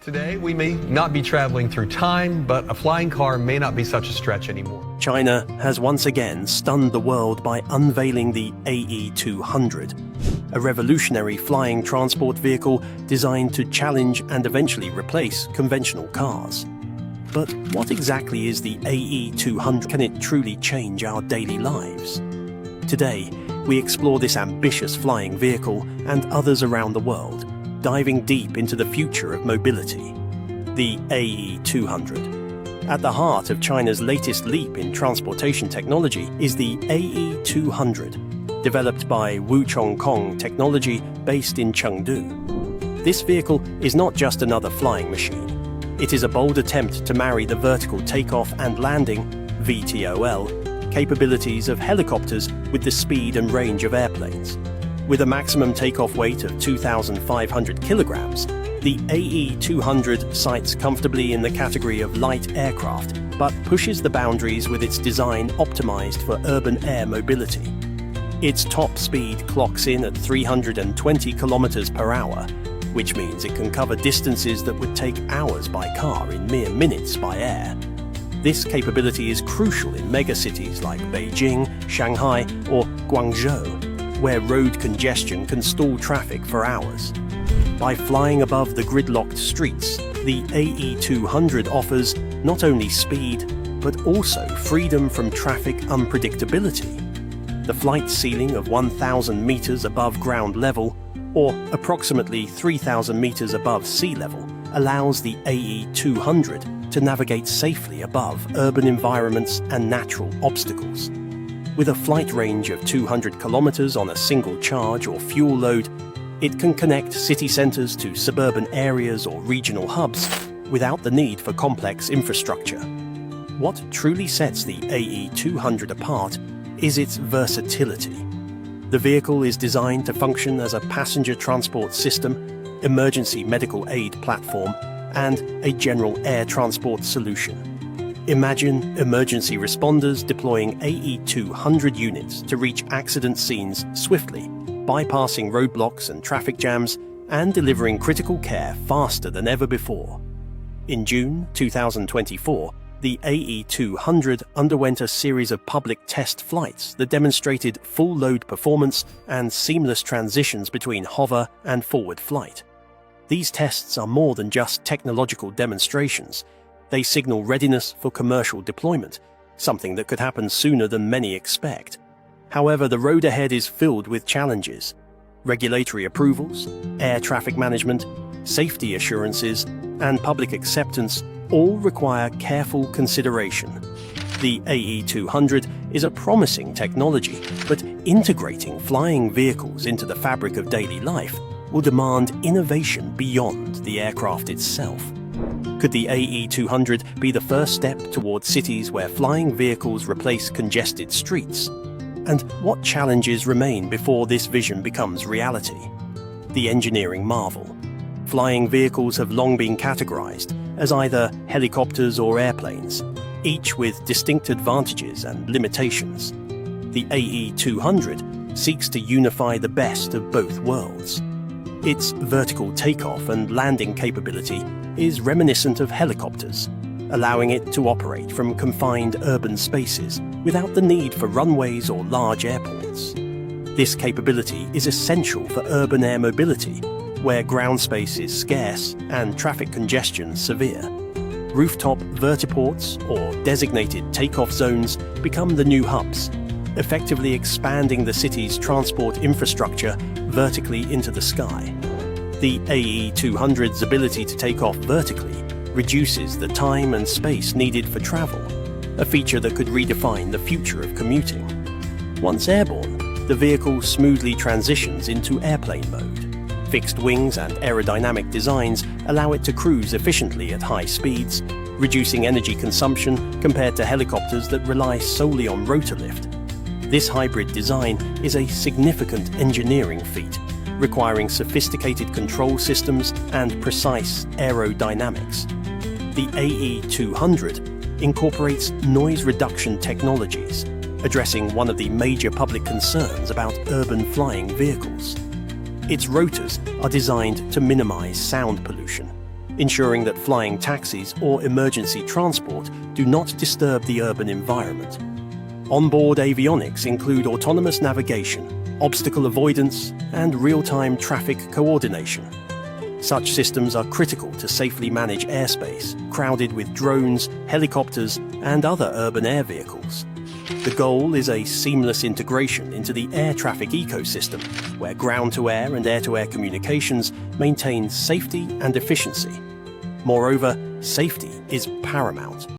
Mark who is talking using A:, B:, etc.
A: Today, we may not be traveling through time, but a flying car may not be such a stretch anymore.
B: China has once again stunned the world by unveiling the AE200, a revolutionary flying transport vehicle designed to challenge and eventually replace conventional cars. But what exactly is the AE200? Can it truly change our daily lives? Today, we explore this ambitious flying vehicle and others around the world, diving deep into the future of mobility. The AE200. At the heart of China's latest leap in transportation technology is the AE200, developed by Wuchongkong Technology based in Chengdu. This vehicle is not just another flying machine. It is a bold attempt to marry the vertical takeoff and landing (VTOL) capabilities of helicopters with the speed and range of airplanes. With a maximum takeoff weight of 2,500 kilograms, the AE200 sights comfortably in the category of light aircraft, but pushes the boundaries with its design optimized for urban air mobility. Its top speed clocks in at 320 kilometers per hour, which means it can cover distances that would take hours by car in mere minutes by air. This capability is crucial in megacities like Beijing, Shanghai, or Guangzhou, where road congestion can stall traffic for hours. By flying above the gridlocked streets, the AE200 offers not only speed, but also freedom from traffic unpredictability. The flight ceiling of 1,000 meters above ground level, or approximately 3,000 meters above sea level, allows the AE200 to navigate safely above urban environments and natural obstacles. With a flight range of 200 kilometers on a single charge or fuel load, it can connect city centers to suburban areas or regional hubs without the need for complex infrastructure. What truly sets the AE200 apart is its versatility. The vehicle is designed to function as a passenger transport system, emergency medical aid platform, and a general air transport solution. Imagine emergency responders deploying AE200 units to reach accident scenes swiftly, bypassing roadblocks and traffic jams, and delivering critical care faster than ever before. In June 2024, the AE200 underwent a series of public test flights that demonstrated full load performance and seamless transitions between hover and forward flight. These tests are more than just technological demonstrations. They signal readiness for commercial deployment, something that could happen sooner than many expect. However, the road ahead is filled with challenges. Regulatory approvals, air traffic management, safety assurances, and public acceptance all require careful consideration. The AE200 is a promising technology, but integrating flying vehicles into the fabric of daily life will demand innovation beyond the aircraft itself. Could the AE200 be the first step towards cities where flying vehicles replace congested streets? And what challenges remain before this vision becomes reality? The engineering marvel. Flying vehicles have long been categorized as either helicopters or airplanes, each with distinct advantages and limitations. The AE200 seeks to unify the best of both worlds. Its vertical takeoff and landing capability is reminiscent of helicopters, allowing it to operate from confined urban spaces without the need for runways or large airports. This capability is essential for urban air mobility, where ground space is scarce and traffic congestion severe. Rooftop vertiports, or designated takeoff zones, become the new hubs, effectively expanding the city's transport infrastructure vertically into the sky. The AE200's ability to take off vertically reduces the time and space needed for travel, a feature that could redefine the future of commuting. Once airborne, the vehicle smoothly transitions into airplane mode. Fixed wings and aerodynamic designs allow it to cruise efficiently at high speeds, reducing energy consumption compared to helicopters that rely solely on rotor lift. This hybrid design is a significant engineering feat, requiring sophisticated control systems and precise aerodynamics. The AE200 incorporates noise reduction technologies, addressing one of the major public concerns about urban flying vehicles. Its rotors are designed to minimize sound pollution, ensuring that flying taxis or emergency transport do not disturb the urban environment. Onboard avionics include autonomous navigation, obstacle avoidance, and real-time traffic coordination. Such systems are critical to safely manage airspace, crowded with drones, helicopters, and other urban air vehicles. The goal is a seamless integration into the air traffic ecosystem, where ground-to-air and air-to-air communications maintain safety and efficiency. Moreover, safety is paramount.